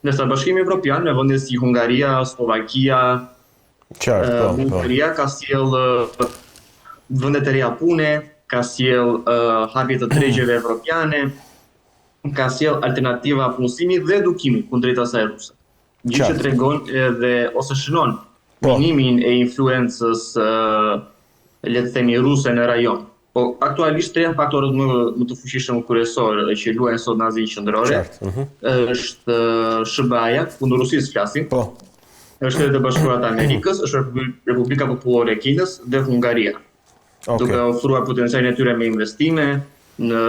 Ndërsa Bashkimi Evropian me vende si Hungaria, Slovakia, Bulgaria ka sjell vende të reja pune, ka sjell hapje të tregjeve evropiane, ka sjell alternativa punësimit dhe edukimit kundrejt asaj ruse. Gjë që tregon edhe ose shënon minimin e influencës le të themi ruse në rajon. Po aktualisht tre faktorët më të fuqishëm kryesor që luajnë sot në Azinë Qendrore është SBA-ja, kundër Rusisë flasim. Është Shtetet e Bashkuara të Amerikës, është Republika Popullore e Kinës dhe Hungaria. Duke ofruar potencialin e tyre me investime në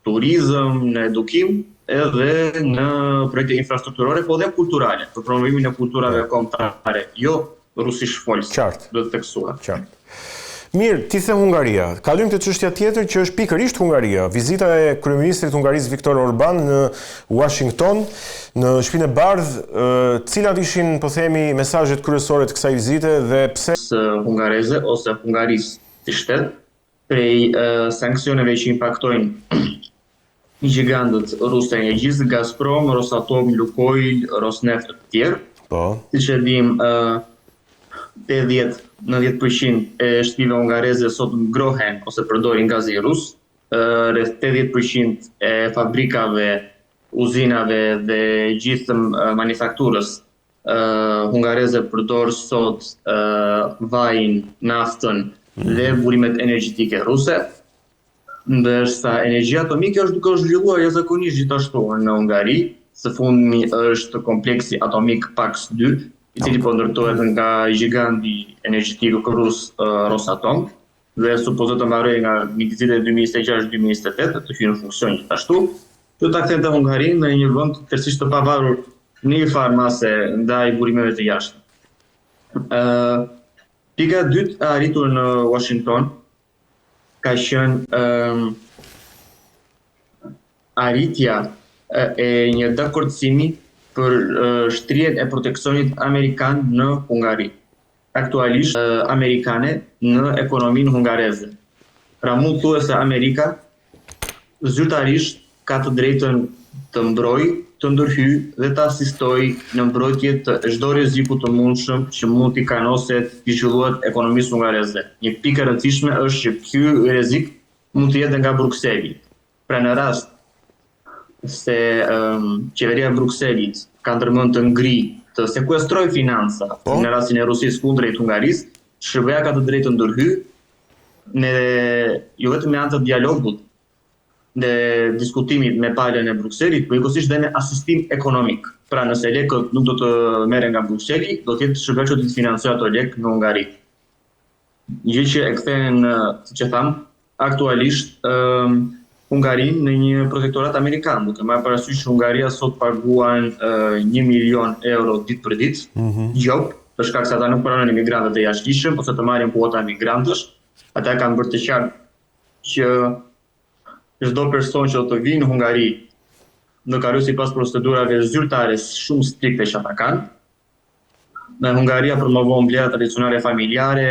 turizëm, në edukim, edhe në projekte infrastrukturore, po dhe kulturale, për promovimin e kulturave kombëtare, jo rusish folse, do të theksuar. Mirë, ti the Hungaria. Kalojmë te çështja tjetër që është pikërisht Hungaria. Vizita e kryeministrit hungarisë Viktor Orban në Washington, në Shtëpinë e Bardhë, cilat ishin, po themi, mesazhet kryesore të kësaj vizite dhe pse hungareze ose hungarisë si shtet prej sanksioneve që impaktojnë gjigantët rusë të energjisë, Gazprom, Rosatom, Lukoil, Rosneft e të tjerë. Siç e dim, 80-90% e shtëpive hungareze sot ngrohen ose përdorin gazin rus. Rreth 80% e fabrikave, uzinave dhe gjithë manufakturës hungareze përdor sot vajin, naftën dhe burimet energjetike ruse, ndërsa energjia atomike është duke u zhvilluar jashtëzakonisht gjithashtu në Hungari. Së fundmi është kompleksi atomik Paks-2, i cili po ndërtohet nga giganti energjetik rus Rosatom dhe supozohet të mbarojë nga vitet 2026-2028 të hyjë në funksion gjithashtu. Kjo ta kthente Hungarinë në një vend tërësisht të pavarur në një farë mase ndaj burimeve të jashtëm. Pika e dytë e arritur në Washington ka qenë arritja e një dakordësimi për shtrihen e proteksionit amerikan në Hungari. Aktualisht amerikane në ekonominë hungareze. Pra mund thuhet se Amerika zyrtarisht ka të drejtën të mbrojë, të ndërhyjë dhe të asistojë në mbrojtje të çdo rreziku të mundshëm që mund t'i kanoset t'i zhvillohet ekonomisë hungareze. Një pikë e rëndësishme është që ky rrezik mund të jetë nga Brukseli. Pra në rast se qeveria e Brukselit ka ndërmend të ngri, të sekuestrojë financa në rastin e Rusisë kundrejt Hungarisë, SBA ka të drejtë të ndërhyjë në jo vetëm me anë të dialogut dhe diskutimit me palën e Brukselit, por njëkohësisht dhe me asistim ekonomik. Pra nëse lekët nuk do të merren nga Brukseli, do të jetë SBA që do të financojë ato lekë në Hungari. Gjë që e kthehen, siç e tham, aktualisht Hungarinë në një protektorat amerikan, duke marrë parasysh që Hungaria sot paguan 1 milion euro ditë për ditë, job, për shkak se ata nuk pranojnë imigrantët e jashtëligjshëm ose të marrin kuota migrantësh. Ata kanë bërë të qartë që çdo person që do të vinë në Hungari do kalojë sipas procedurave zyrtare shumë strikte që ata kanë. Në Hungaria promovon vlera tradicionale familjare,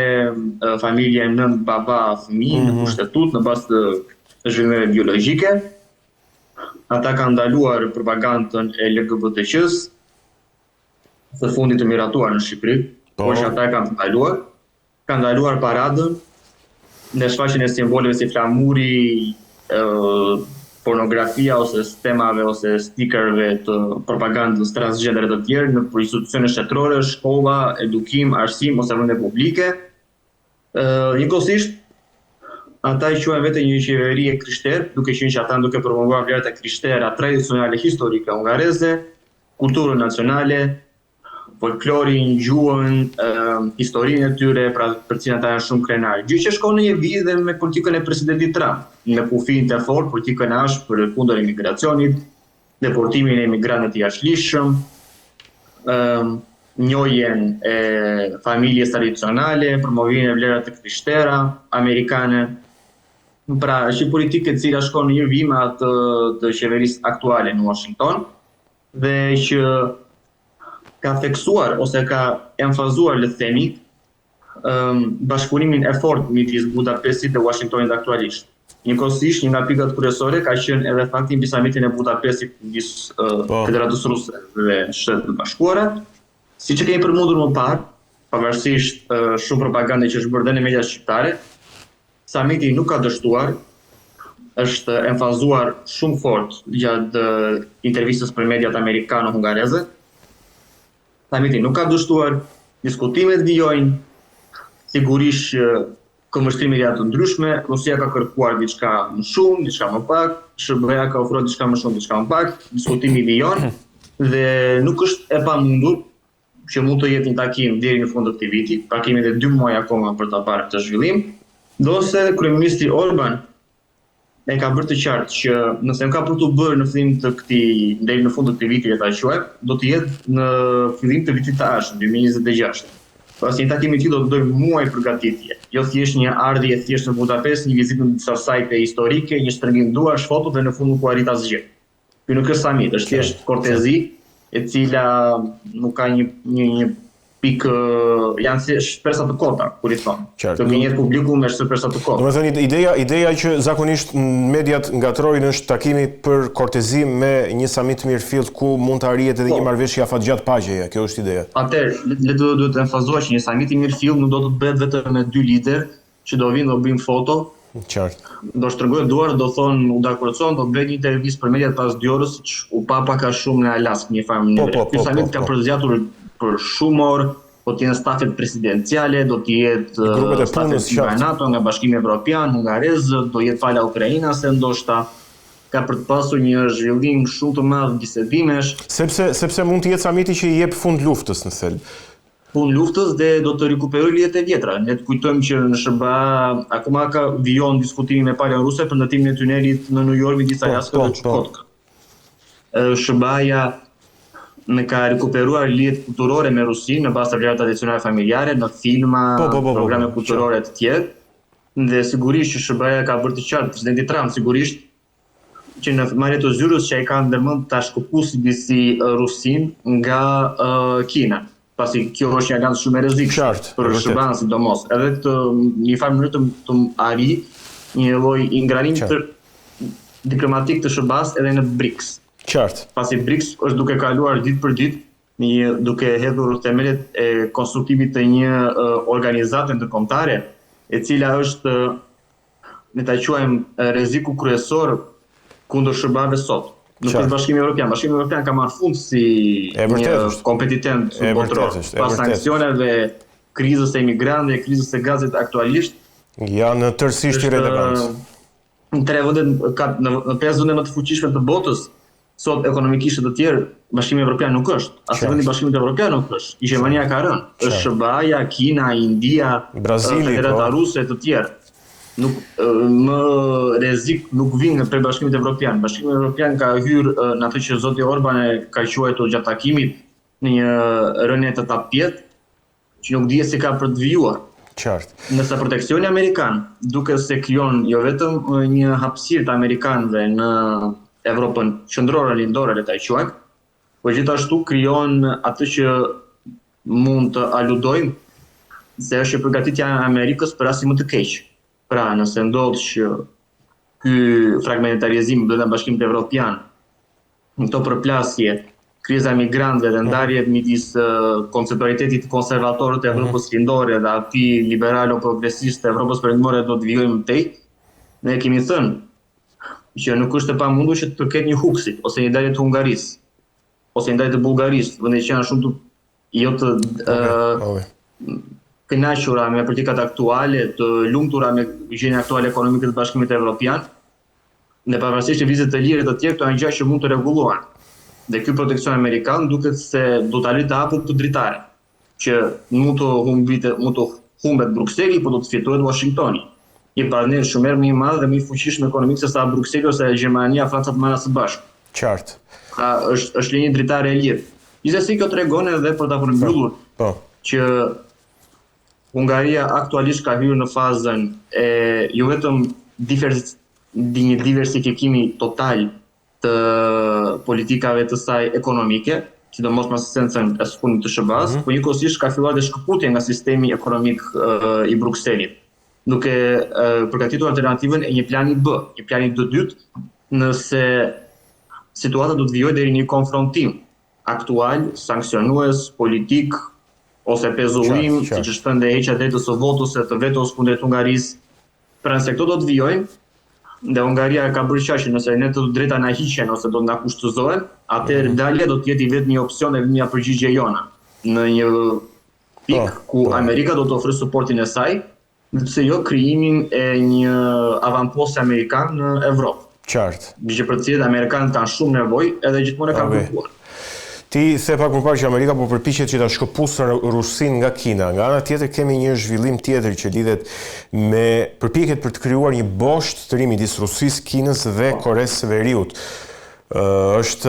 familje nën baba fëmijë në kushtetut në bazë të zhvillimeve biologjike. Ata kanë ndaluar propagandën e LGBT-qs, së fundit të miratuar në Shqipëri, por që ata kanë ndaluar paradën në shfaqjen e simboleve si flamuri, pornografia ose temave ose stikerve të propagandës transgjendere të tjerë në institucione shtetërore, shkolla, edukim, arsim ose vende publike. Njëkohësisht, ata i quajnë vetë një qeveri e krishterë, duke qenë që ata duke promovuar vlerat e krishtera tradicionale historike hungareze, kulturën nacionale, folklorin, gjuhën, historinë e tyre, pra për cilën ata janë shumë krenarë. Gjë që shkon në një vijë me politikën e presidentit Trump, me kufinë të fortë, politikën e ashpër kundër imigracionit, deportimin e imigrantëve të jashtëligjshëm, njohjen e familjes tradicionale, promovimin e vlerave të krishtera amerikane. Pra, është një politikë e cila shkon në një vijë me atë të qeverisë aktuale në Washington dhe që ka theksuar ose ka emfazuar, le të themi, bashkëpunimin e fortë midis Budapestit dhe Washingtonit aktualisht. Njëkohësisht, një nga pikat kryesore ka qenë edhe fakti mbi samitin e Budapestit midis Federatës Ruse dhe Shtetet e Bashkuara. Siç e kemi përmendur më parë, pavarësisht shumë propagande që është bërë dhe në media shqiptare, samiti nuk ka dështuar, është emfazuar shumë fort gjatë intervistës për mediat amerikano-hungareze. Samiti nuk ka dështuar, diskutimet vijojnë, sigurisht këmbështrime janë të ndryshme, Rusia ka kërkuar diçka më shumë, diçka më pak, SBA ka ofruar diçka më shumë, diçka më pak, diskutimi vijon dhe nuk është e pamundur që mund të jetë një takim deri në fund të këtij viti, pra kemi edhe 2 muaj akoma për ta parë këtë zhvillim, ndonse kryeministri Orban e ka bërë të qartë që nëse ka për të bërë në fillim të këtij deri në fund të këtij viti, le ta quajmë, do të jetë në fillim të vitit të ardhshëm, 2026. Pas një takimi i tillë do të dojmë muaj përgatitje. Jo thjesht një ardhje thjesht në Budapest, një vizitë në disa sajte historike, një shtrëngim duarsh, foto dhe në fund nuk u arrit asgjë. Ky nuk është samit, është thjesht kortezi e cila nuk ka një pikë, janë shpresa të kota, kur i thon. Të gënjet publiku me shpresa të kota. Domethënë ideja që zakonisht mediat ngatrojnë është takimi për kortezi me një samit mirëfillt ku mund të arrihet edhe një marrëveshje afatgjatë paqeje. Kjo është ideja. Atëherë, duhet të emfazohet që një samit i mirëfillt nuk do të bëhet vetëm me 2 lider që do vinë do bëjnë foto. Qartë. Do shtrëngojnë duar, do thonë u dakordson, do bëjnë një intervistë për mediat pas 2 orës, siç u pa ka shumë në Alaskë një farë mënyrë. Ky samit ka përzgjatur për shumë orë, do të jenë stafet presidenciale, do të jetë stafet nga NATO, nga Bashkimi Evropian, hungarez, do jetë pala ukrainase, ndoshta ka për të pasur një zhvillim shumë të madh bisedimesh. Sepse mund të jetë samiti që i jep fund luftës në thelb. Fund luftës dhe do të rikuperojë lidhjet e vjetra. Ne të kujtojmë që në SBA akoma ka vijon diskutimi me palën ruse për ndërtimin e tunelit në New York midis Alaskës dhe Chukotka. SBA-ja ne ka rikuperuar lidhjet kulturore me Rusinë në bazë të vlerave tradicionale familjare, në filma, programe kulturore të tjerë. Dhe sigurisht që SBA-ja ka bërë të qartë presidenti Trump sigurisht që në marrje të zyrës që ai ka ndërmend ta shkëputësi si Rusinë nga Kina. Pasi kjo është një agent shumë e rrezikshme për SBA-n sidomos. Edhe këtë një farë mënyrë të arri një lloj ingranim të diplomatik të SBA-s edhe në BRICS. Qartë. Pasi BRICS është duke kaluar ditë për ditë, duke hedhur themelet e konstruktimit të një organizate ndërkombëtare, e cila është, ne ta quajmë, rreziku kryesor kundër SBA-ve sot. Nuk është Bashkimi Evropian. Bashkimi Evropian ka marrë fund si një kompetitent botëror. Pas sanksioneve, krizës e emigrantëve, krizës së gazit aktualisht, janë tërësisht irrelevantë. Në 5 vende më të fuqishme të botës, sot ekonomikisht të tjerë, Bashkimi Evropian nuk është. As vendi Bashkimit Evropian nuk është. Hegemonia ka rënë. Është SBA-ja, Kina, India, Federata Ruse e të tjerë. Më rrezik nuk vjen nga Bashkimi Evropian. Bashkimi Evropian ka hyrë në atë që zoti Orban e ka quajtur gjatë takimit në një rënje të tapjet që nuk dihet se ka për të vijuar. Qartë. Nëse proteksioni amerikan duke se krijon jo vetëm një hapësirë të amerikanëve në Evropën qendrore lindore, le ta quajmë, por gjithashtu krijon atë që mund të aludojmë se është përgatitja e Amerikës për asnjë më të keq. Pra, nëse ndodh që ky fragmentarizim brenda Bashkimit Evropian, këto përplasje, kriza e migrantëve dhe ndarjet midis konceptualitetit konservatorët të Evropës lindore dhe atij liberalo-progresiste të Evropës perëndimore do të vijojmë tej, ne kemi thënë që nuk është e pamundur që të ketë një huksit ose një dalje të Hungarisë ose një dalje të Bullgarisë, vende që janë shumë të kënaqura me politikat aktuale, të lumtura me gjendjen aktuale ekonomike të Bashkimit Evropian, në pavarësisht të vizit të lirë të tjerë, këto janë gjëra që mund të rregullohen. Dhe ky proteksion amerikan duket se do ta lë të hapur të dritare, që mund të humbet Brukseli, por do të fitohet Washingtoni. Një partner shumë më i madh dhe më i fuqishëm ekonomik se sa Brukseli ose Gjermania, Franca të marrë së bashku. Qartë. Është linjë dritare e lirë. Gjithsesi kjo tregon edhe për ta përmbyllur që Hungaria aktualisht ka hyrë në fazën e jo vetëm një diversifikimi total të politikave të saj ekonomike, sidomos pas sensen e sfundit të SBA-s, por njëkohësisht ka filluar të shkëputje nga sistemi ekonomik i Brukselit. duke përgatitur alternativën e një plani B, një plani të dytë, nëse situata do të vijojë deri në një konfrontim aktual, sankcionues, politik ose pezullim, siç është thënë heqja drejtës së votës e të vetos kundrejt Hungarisë. Pra nëse këto do të vijojnë, dhe Hungaria ka bërë qartë nëse ne të drejta na hiqen ose do na kushtëzohen, atëherë dalja do të jetë vetëm një opsion e një përgjigje jona në një pikë ku Amerika do të ofrojë suportin e saj, pse jo krijimin e një avamposti amerikan në Evropë. Qartë. Gjë për të cilën amerikanët kanë shumë nevojë edhe gjithmonë e kanë kërkuar. Ti the pak më parë që Amerika po përpiqet që ta shkëpusë Rusinë nga Kina. Nga ana tjetër kemi një zhvillim tjetër që lidhet me përpjekjet për të krijuar një boshtë të ri midis Rusisë, Kinës dhe Koresë së Veriut. Është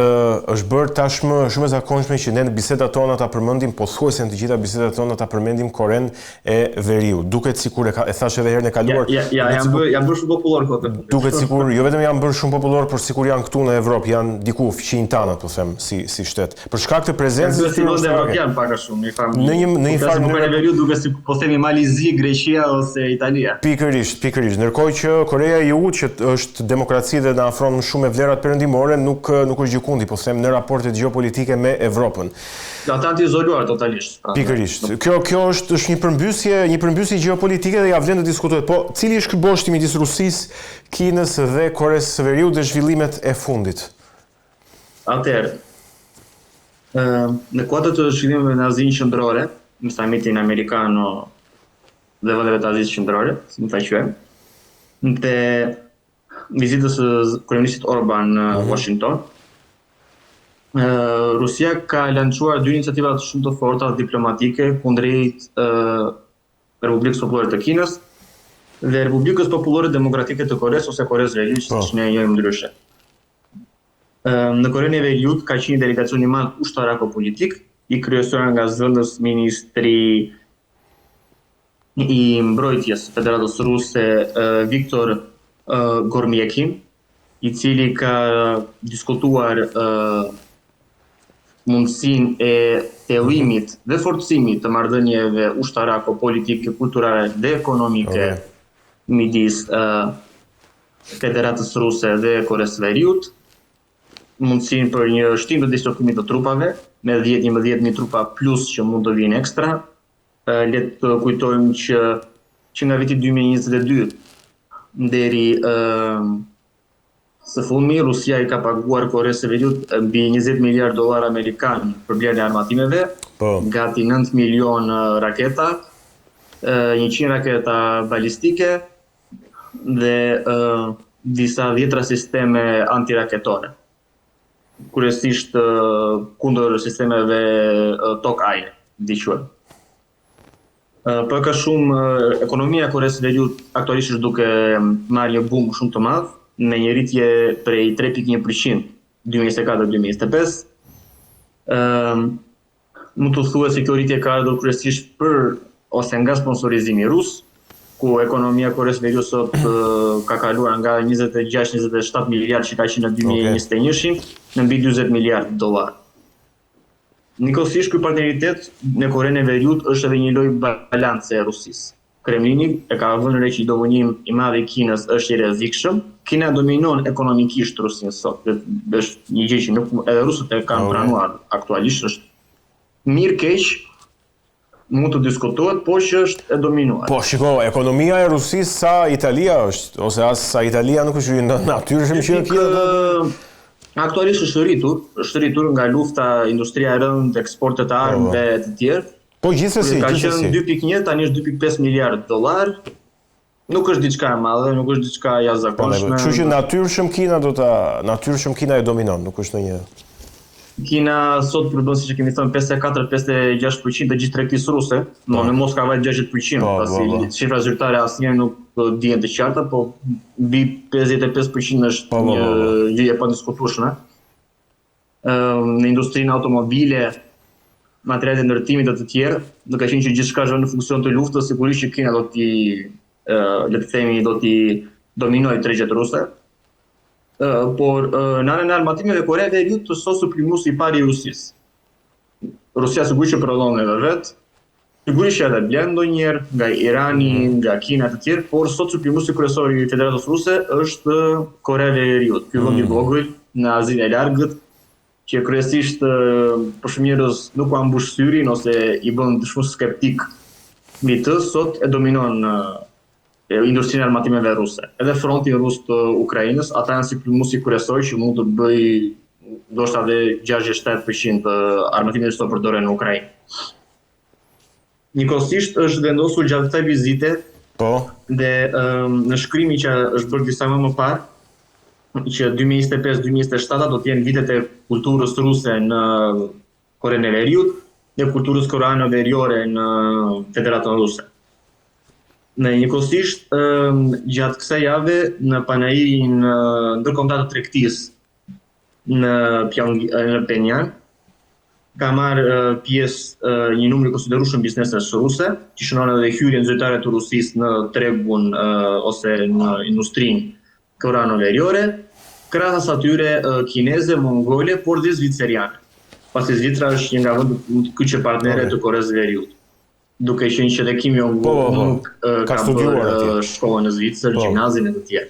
bërë tashmë shumë e zakonshme që ne në bisedat tona ta përmendim, pothuajse në të gjitha bisedat tona ta përmendim Korenë e Veriut. Duket sikur e thash edhe herën e kaluar. Janë bërë shumë popullor këto. Duket sikur jo vetëm janë bërë shumë popullor, por sikur janë këtu në Evropë, janë diku fqinj tana, po them, si shtet. Për shkak të prezencës së tyre evropian pak a shumë, në një farë mënyrë Veriut duket si po themi Malizi, Greqia ose Italia. Pikërisht. Ndërkohë që Koreja e Jugut, që është demokraci dhe na afron më shumë me vlerat perëndimore, nuk është gjikundi, po them në raportet gjeopolitike me Evropën. Ata janë të izoluar totalisht. Pikërisht. Kjo është një përmbysje gjeopolitike dhe ja vlen të diskutohet. Po cili është ky boshti midis Rusisë, Kinës dhe Koresë së Veriut dhe zhvillimet e fundit? Atëherë, në kuadër të zhvillimeve në Azinë Qendrore, në samitin amerikano dhe vendeve të Azisë Qendrore, si më quajmë, dhe vizitës së kryeministit Orban në Washington, Rusia ka lançuar dy iniciativa shumë të forta diplomatike kundrejt Republikës Popullore të Kinës dhe Republikës Popullore Demokratike të Koresë ose Koresë së Veriut, siç ne e njohim ndryshe. Në Korenë e Veriut ka qenë delegacion i madh ushtarako-politik, i kryesuar nga zëvendës ministri i mbrojtjes Federatës Ruse Viktor Gormjekin, i cili ka diskutuar mundësinë e thellimit dhe forcimit të marrëdhënieve ushtarako, politike, kulturale dhe ekonomike midis Federatës Ruse dhe Koresë së Veriut, mundësinë për një shtim të dislokimit të trupave, me 10-11.000 trupa plus që mund të vinë ekstra. Le të kujtojmë që nga viti 2022 deri së fundmi, Rusia i ka paguar Koresë së Veriut mbi $20 miliard amerikan për blerjen e armatimeve, gati 9 milion raketa, 100 raketa balistike dhe disa dhjetra sisteme antiraketore, kryesisht kundër sistemeve tok-ajër, diquar. Për ka shumë, ekonomia e Koresë së Veriut aktualisht është duke marrë një boom shumë të madh, me një rritje prej 3.1% 2024-2025. Mund të thuhet se kjo rritje ka ardhur kryesisht ose nga sponsorizimi rus, ku ekonomia e Koresë së Veriut sot ka kaluar nga 26-27 miliard që ka qenë në 2021 në mbi $40 miliard. Njëkohësisht ky partneritet në Korenë e Veriut është edhe një lloj balance e Rusisë. Kremlini e ka vënë re që dominim i madh i Kinës është i rrezikshëm. Kina dominon ekonomikisht Rusinë sot. Është një gjë që nuk edhe rusët e kanë pranuar aktualisht, është mirë keq, mund të diskutohet, po që është e dominuar. Po shiko, ekonomia e Rusisë sa Italia është, ose as sa Italia nuk është natyrshëm që Kina aktualisht është rritur nga lufta, industria e rëndë, eksportet e armëve e të tjerë. Po gjithsesi. Ka qenë 2.1, tani është $2.5 miliard. Nuk është diçka e madhe, nuk është diçka jashtëzakonshme. Kështu që natyrshëm Kina e dominon, nuk është ndonjë. Kina sot përbën, siç e kemi thënë, 54-56% të gjithë tregtisë ruse, në Moskva vaj 60%, pasi shifra zyrtare asnjëherë nuk dihen të qarta, po mbi 55% është një gjë e padiskutueshme. Në industrinë automobile, materiale ndërtimit dhe të tjerë, duke qenë që gjithçka është në funksion të luftës, sigurisht që Kina do t'i dominojë tregjet ruse. Por në anën e armatimeve Korea e Veriut është sot suplimuesi i parë i Rusisë. Rusia sigurisht që prodhon edhe vet, Sigurisht që edhe blen ndonjëherë nga Irani, nga Kina të tjerë, por sot suplimuesi kryesor i Federatës Ruse është Korea e Veriut, ky vend i vogël në Azinë e Largët, që kryesisht për shumë njerëz nuk ka mbush syrin ose i bën shumë skeptik mbi të, sot e dominon industrinë e armatimeve ruse. Edhe fronti rus të Ukrainës, ata janë suplimuesi kryesor që mund të bëj ndoshta edhe 67% të armatimeve që përdoren në Ukrainë. Njëkohësisht është vendosur gjatë kësaj vizite dhe në shkrimi që është bërë disa më parë, që 2025-2027 do të jenë vitet e kulturës ruse në Korenë e Veriut dhe kulturës koreano-veriore në Federatën Ruse. Në njëkohësisht, gjatë kësaj jave në panajirin ndërkombëtar të tregtisë në Pyongyang, ka marrë pjesë një numër i konsiderueshëm biznesesh ruse, që shënon edhe hyrjen zyrtare të Rusisë në tregun ose në industrinë koreano-veriore, krahas atyre kineze, mongole, por dhe zviceriane. Pasi Zvicra është një nga vendet më të kyçe partnere të Koreas së Veriut. Duke qenë që edhe Kim Jong-un ka bërë shkollën në Zvicër, gjimnazin e të tjerë.